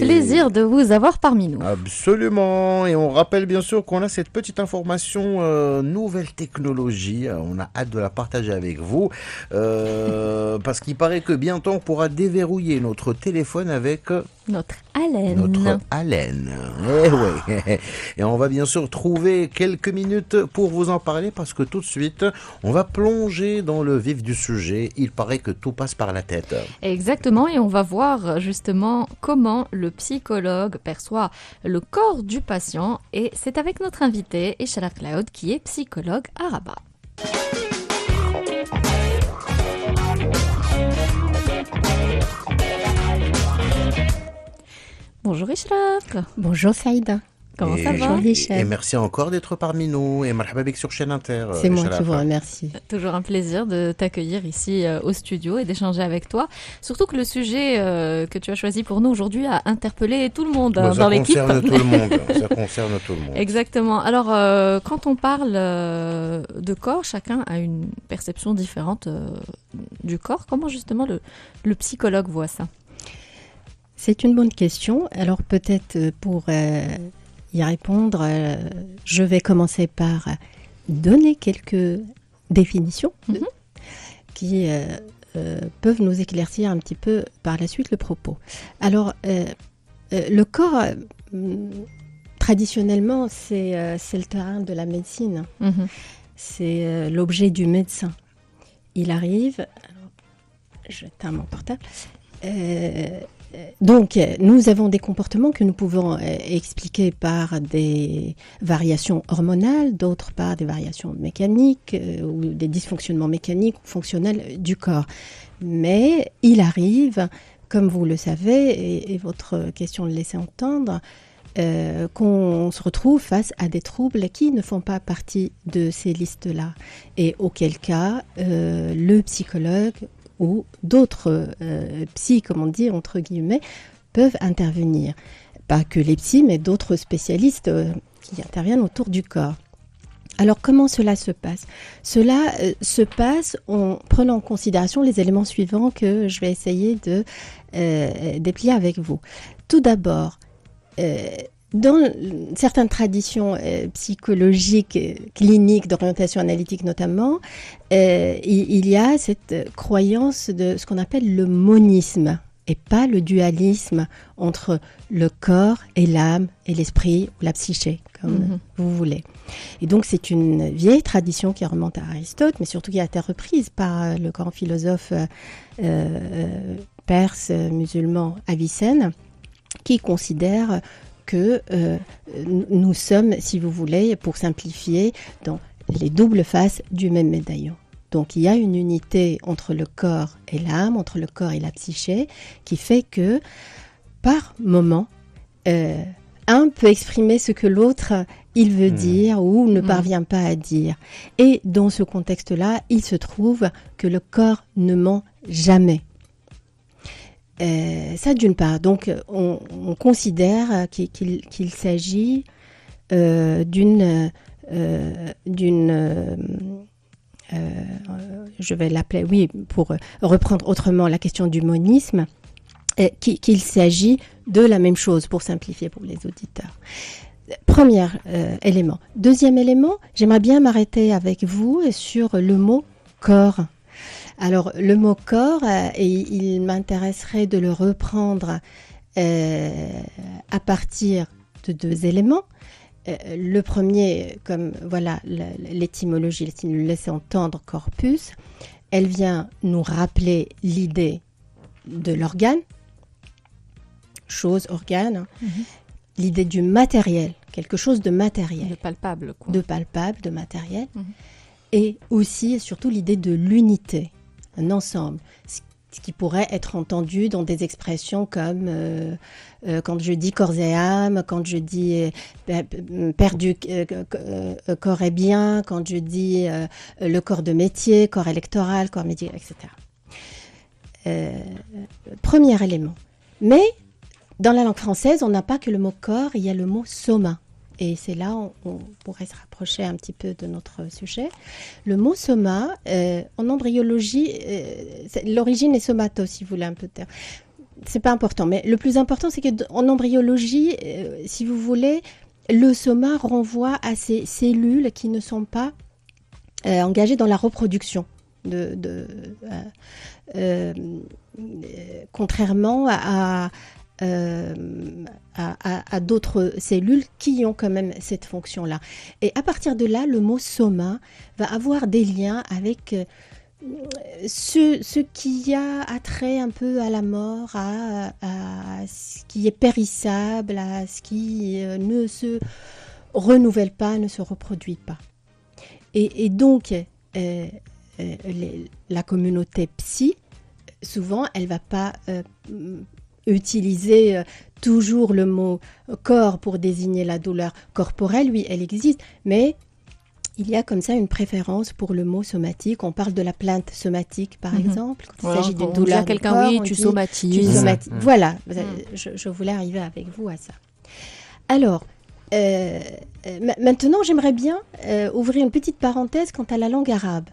plaisir de vous avoir parmi nous. Absolument. Et on rappelle bien sûr qu'on a cette petite information nouvelle technologie. On a hâte de la partager avec vous. Parce qu'il paraît que bientôt on pourra déverrouiller notre téléphone avec Notre haleine. notre haleine. Eh ouais. Et on va bien sûr trouver quelques minutes pour vous en parler parce que tout de suite, on va plonger dans le vif du sujet. Il paraît que tout passe par la tête. Exactement, et on va voir justement comment le psychologue perçoit le corps du patient. Et c'est avec notre invité, Ishra Cloud, qui est psychologue à Rabat. Bonjour Ishraf, Bonjour Saïda. comment ça va? Bonjour Et Hicham. merci encore d'être parmi nous. Et marhaba bik sur Chaîne Inter. C'est moi Inch'Allah. qui vous remercie. Toujours un plaisir de t'accueillir ici au studio et d'échanger avec toi. Surtout que le sujet que tu as choisi pour nous aujourd'hui a interpellé tout le monde Bah, dans l'équipe. Ça concerne tout le monde. Ça concerne tout le monde. Exactement. Alors, quand on parle de corps, chacun a une perception différente du corps. Comment justement le psychologue voit ça? C'est une bonne question. Alors peut-être pour y répondre, je vais commencer par donner quelques définitions Mhm. qui peuvent nous éclaircir un petit peu par la suite le propos. Alors, le corps, traditionnellement, c'est le terrain de la médecine. Mhm. C'est l'objet du médecin. Il arrive, alors, je teins mon portable. Donc, nous avons des comportements que nous pouvons expliquer par des variations hormonales, d'autres par des variations mécaniques ou des dysfonctionnements mécaniques ou fonctionnels du corps. Mais il arrive, comme vous le savez, et votre question le laissait entendre, qu'on se retrouve face à des troubles qui ne font pas partie de ces listes-là. Et auquel cas, le psychologue ou d'autres psys, comme on dit, entre guillemets, peuvent intervenir. Pas que les psys, mais d'autres spécialistes qui interviennent autour du corps. Alors, comment cela se passe? Cela se passe en prenant en considération les éléments suivants que je vais essayer de déplier avec vous. Tout d'abord, dans certaines traditions psychologiques, cliniques, d'orientation analytique notamment, il y a cette croyance de ce qu'on appelle le monisme et pas le dualisme entre le corps et l'âme et l'esprit ou la psyché, comme vous voulez. Et donc c'est une vieille tradition qui remonte à Aristote, mais surtout qui a été reprise par le grand philosophe perse musulman Avicenne, qui considère que nous sommes, si vous voulez, pour simplifier, dans les doubles faces du même médaillon. Donc il y a une unité entre le corps et l'âme, entre le corps et la psyché, qui fait que, par moment, un peut exprimer ce que l'autre, il veut dire ou ne parvient pas à dire. Et dans ce contexte-là, il se trouve que le corps ne ment jamais. Ça d'une part. Donc on considère qu'il s'agit d'une je vais l'appeler, oui, pour reprendre autrement la question du monisme, qu'il s'agit de la même chose, pour simplifier pour les auditeurs. Premier élément. Deuxième élément, j'aimerais bien m'arrêter avec vous sur le mot corps. Alors, le mot corps, il m'intéresserait de le reprendre à partir de deux éléments. Le premier, comme voilà, l'étymologie nous laisse entendre corpus, elle vient nous rappeler l'idée de l'organe, chose, organe, l'idée du matériel, quelque chose de matériel. De palpable, quoi. De palpable, de matériel. Et aussi et surtout l'idée de l'unité, un ensemble, ce qui pourrait être entendu dans des expressions comme quand je dis corps et âme, quand je dis perdu, corps et bien, quand je dis le corps de métier, corps électoral, corps médical, etc. Premier élément. Mais dans la langue française, on n'a pas que le mot corps, il y a le mot soma. Et c'est là où on pourrait se rapprocher un petit peu de notre sujet. Le mot soma, en embryologie, l'origine est somato, si vous voulez un peu de terme. c'est pas important. Mais le plus important, c'est qu'en embryologie, si vous voulez, le soma renvoie à ces cellules qui ne sont pas engagées dans la reproduction. Contrairement à d'autres cellules qui ont quand même cette fonction-là. Et à partir de là, le mot soma va avoir des liens avec ce qui a attrait un peu à la mort, à ce qui est périssable, à ce qui ne se renouvelle pas, ne se reproduit pas. Et donc, la communauté psy, souvent, elle ne va pas utiliser toujours le mot corps pour désigner la douleur corporelle. Oui, elle existe, mais il y a comme ça une préférence pour le mot somatique. On parle de la plainte somatique, par exemple. Quand il s'agit d'une douleur dit à quelqu'un, oui, tu somatises. Voilà, je voulais arriver avec vous à ça. Alors, maintenant, j'aimerais bien ouvrir une petite parenthèse quant à la langue arabe.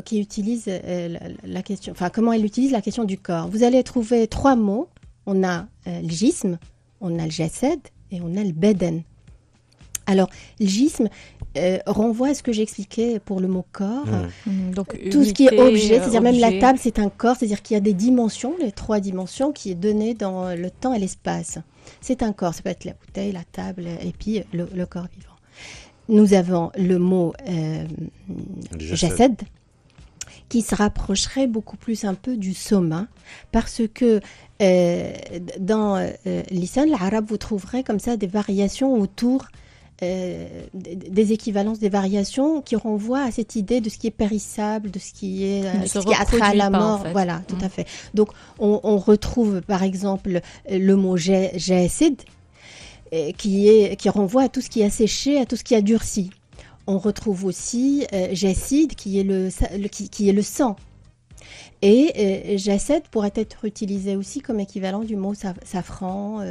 Qui utilise la question, enfin comment elle utilise la question du corps. Vous allez trouver 3 mots. On a le jism, on a le jasad et on a le beden. Alors, le jism renvoie à ce que j'expliquais pour le mot corps. Donc, tout ce qui est objet, c'est-à-dire même la table, c'est un corps, c'est-à-dire qu'il y a des dimensions, les 3 dimensions qui est donné dans le temps et l'espace. C'est un corps, ça peut être la bouteille, la table et puis le corps vivant. Nous avons le mot jasad, qui se rapprocherait beaucoup plus un peu du soma, parce que dans l'islam, l'arabe, vous trouverez comme ça des variations autour des équivalences, des variations qui renvoient à cette idée de ce qui est périssable, de ce qui est attrait à la mort. En fait. Voilà, tout à fait. Donc, on retrouve par exemple le mot jasid, qui renvoie à tout ce qui a séché, à tout ce qui a durci. On retrouve aussi jassid, qui est le sang. Et jasad pourrait être utilisé aussi comme équivalent du mot safran.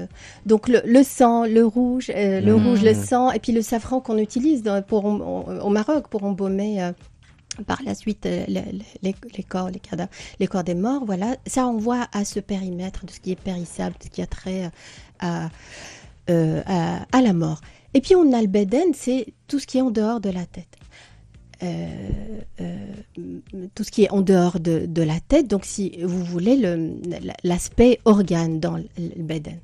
Donc le sang, le rouge, le sang, et puis le safran qu'on utilise au Maroc pour embaumer par la suite les corps, les cadavres, les corps des morts. Voilà, ça renvoie à ce périmètre de ce qui est périssable, de ce qui a trait à la mort. Et puis on a le beden, c'est tout ce qui est en dehors de la tête. Tout ce qui est en dehors de la tête, donc si vous voulez l'aspect organe dans le beden.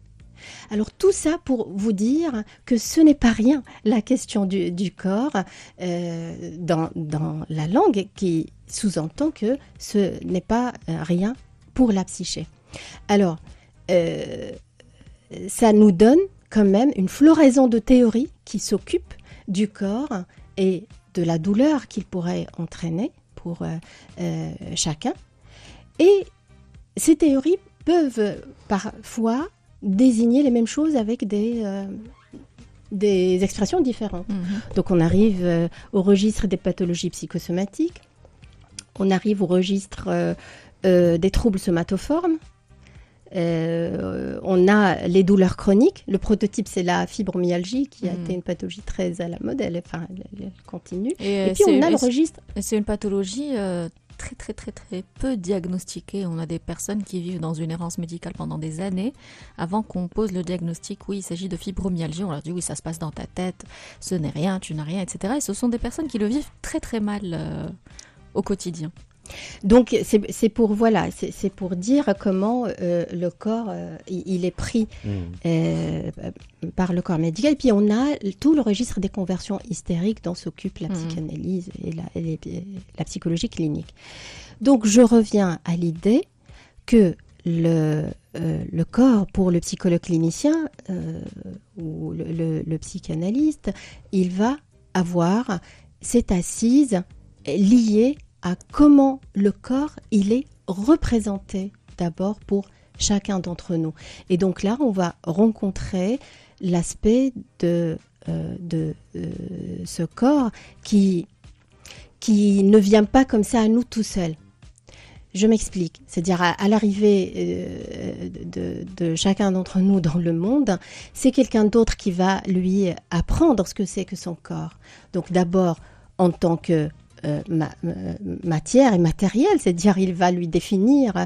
Alors tout ça pour vous dire que ce n'est pas rien, la question du corps dans la langue, qui sous-entend que ce n'est pas rien pour la psyché. Alors ça nous donne quand même une floraison de théories qui s'occupent du corps et de la douleur qu'il pourrait entraîner pour chacun. Et ces théories peuvent parfois désigner les mêmes choses avec des expressions différentes. Donc on arrive au registre des pathologies psychosomatiques, on arrive au registre des troubles somatoformes. On a les douleurs chroniques. Le prototype, c'est la fibromyalgie, qui a été une pathologie très à la mode. Elle continue. Et puis on a le registre. C'est une pathologie très, très, très, très peu diagnostiquée. On a des personnes qui vivent dans une errance médicale pendant des années avant qu'on pose le diagnostic. Oui, il s'agit de fibromyalgie. On leur dit oui, ça se passe dans ta tête, ce n'est rien, tu n'as rien, etc. Et ce sont des personnes qui le vivent très, très mal au quotidien. Donc c'est pour dire comment le corps il est pris par le corps médical. Et puis on a tout le registre des conversions hystériques dont s'occupe la psychanalyse et la psychologie clinique. Donc je reviens à l'idée que le corps pour le psychologue clinicien ou le psychanalyste, il va avoir cette assise liée à comment le corps, il est représenté d'abord pour chacun d'entre nous. Et donc là, on va rencontrer l'aspect de ce corps qui ne vient pas comme ça à nous tout seul. Je m'explique. C'est-à-dire à l'arrivée de chacun d'entre nous dans le monde, c'est quelqu'un d'autre qui va lui apprendre ce que c'est que son corps. Donc d'abord, en tant que matière et matérielle, c'est-à-dire il va lui définir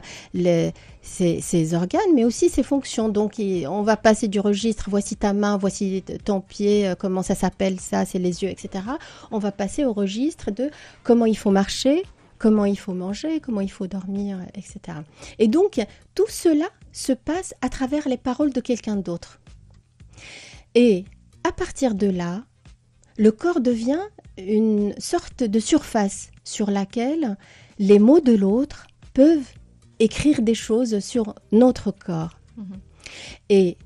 ses organes, mais aussi ses fonctions. Donc on va passer du registre, voici ta main, voici ton pied, comment ça s'appelle, ça, c'est les yeux, etc. On va passer au registre de comment il faut marcher, comment il faut manger, comment il faut dormir, etc. Et donc, tout cela se passe à travers les paroles de quelqu'un d'autre. Et à partir de là, le corps devient une sorte de surface sur laquelle les mots de l'autre peuvent écrire des choses sur notre corps. Et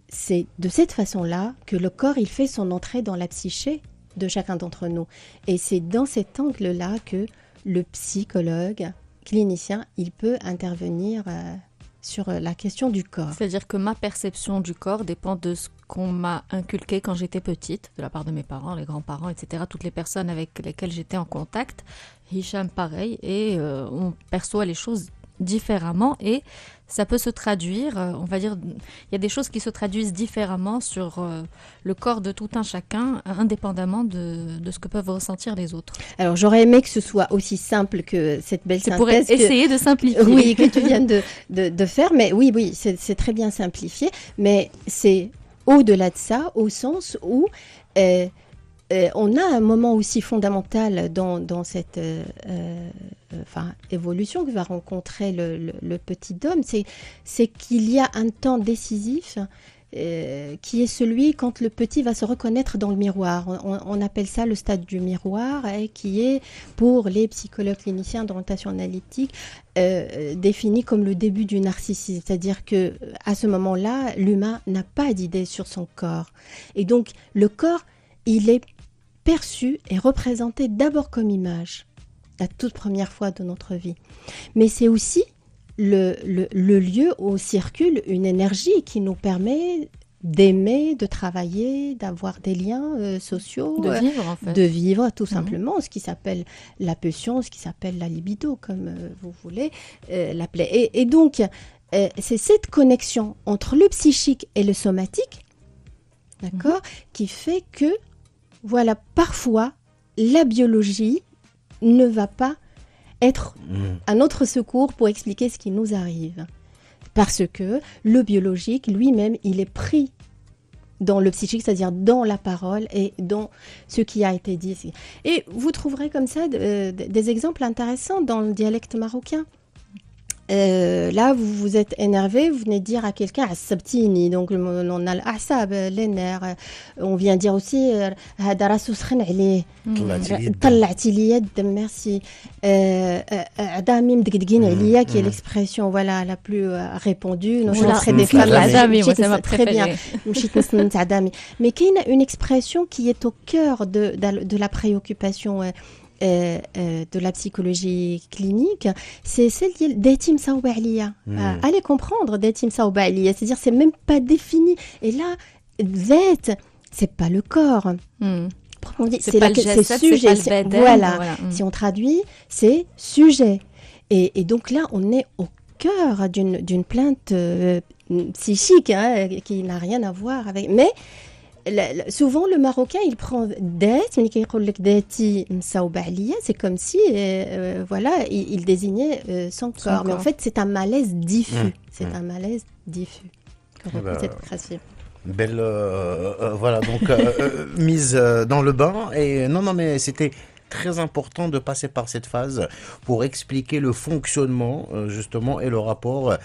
c'est de cette façon-là que le corps, il fait son entrée dans la psyché de chacun d'entre nous. Et c'est dans cet angle-là que le psychologue clinicien, il peut intervenir sur la question du corps. C'est-à-dire que ma perception du corps dépend de ce qu'on m'a inculqué quand j'étais petite, de la part de mes parents, les grands-parents, etc., toutes les personnes avec lesquelles j'étais en contact. Hicham, pareil, et on perçoit les choses différemment et ça peut se traduire, on va dire, il y a des choses qui se traduisent différemment sur le corps de tout un chacun, indépendamment de ce que peuvent ressentir les autres. Alors j'aurais aimé que ce soit aussi simple que cette belle synthèse. C'est pour essayer de simplifier. Oui, que tu viens de faire, mais oui, c'est très bien simplifié, mais c'est au-delà de ça, au sens où on a un moment aussi fondamental dans cette évolution que va rencontrer le petit homme, c'est qu'il y a un temps décisif qui est celui quand le petit va se reconnaître dans le miroir. On appelle ça le stade du miroir, qui est pour les psychologues cliniciens d'orientation analytique défini comme le début du narcissisme, c'est-à-dire que à ce moment-là, l'humain n'a pas d'idée sur son corps. Et donc le corps, il est perçu et représenté d'abord comme image, la toute première fois de notre vie. Mais c'est aussi le lieu où circule une énergie qui nous permet d'aimer, de travailler, d'avoir des liens sociaux. De vivre, en fait. De vivre, tout simplement, ce qui s'appelle la pulsion, ce qui s'appelle la libido, comme vous voulez l'appeler. Et donc, c'est cette connexion entre le psychique et le somatique, d'accord, qui fait que voilà, parfois, la biologie ne va pas être à notre secours pour expliquer ce qui nous arrive. Parce que le biologique, lui-même, il est pris dans le psychique, c'est-à-dire dans la parole et dans ce qui a été dit. Et vous trouverez comme ça des exemples intéressants dans le dialecte marocain. Là, vous vous êtes énervé, vous venez de dire à quelqu'un Asabtini, donc on a l'asab, les nerfs. On vient dire aussi Hada rasou skhn عليه طلعتي لي يد, merci. Adami mdegdegin عليا, qui est l'expression voilà la plus répandue. Non, je des femmes. Adami, moi c'est ma préférée. Mais qu'il y a une expression qui est au cœur de la préoccupation de la psychologie clinique, c'est celle d'Etim Saoubalia. Allez comprendre d'Etim Saoubalia, c'est-à-dire c'est même pas défini. Et là, Zet, c'est pas le corps. C'est pas le geste, sujet. C'est pas le voilà. Si on traduit, c'est sujet. Et donc là, on est au cœur d'une plainte psychique qui n'a rien à voir avec. Mais souvent le Marocain il prend date, c'est comme si voilà il désignait son corps, mais en fait c'est un malaise diffus. C'est un malaise diffus. Belle voilà donc mise dans le bain. Et non mais c'était très important de passer par cette phase pour expliquer le fonctionnement justement et le rapport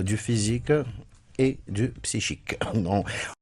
du physique et du psychique.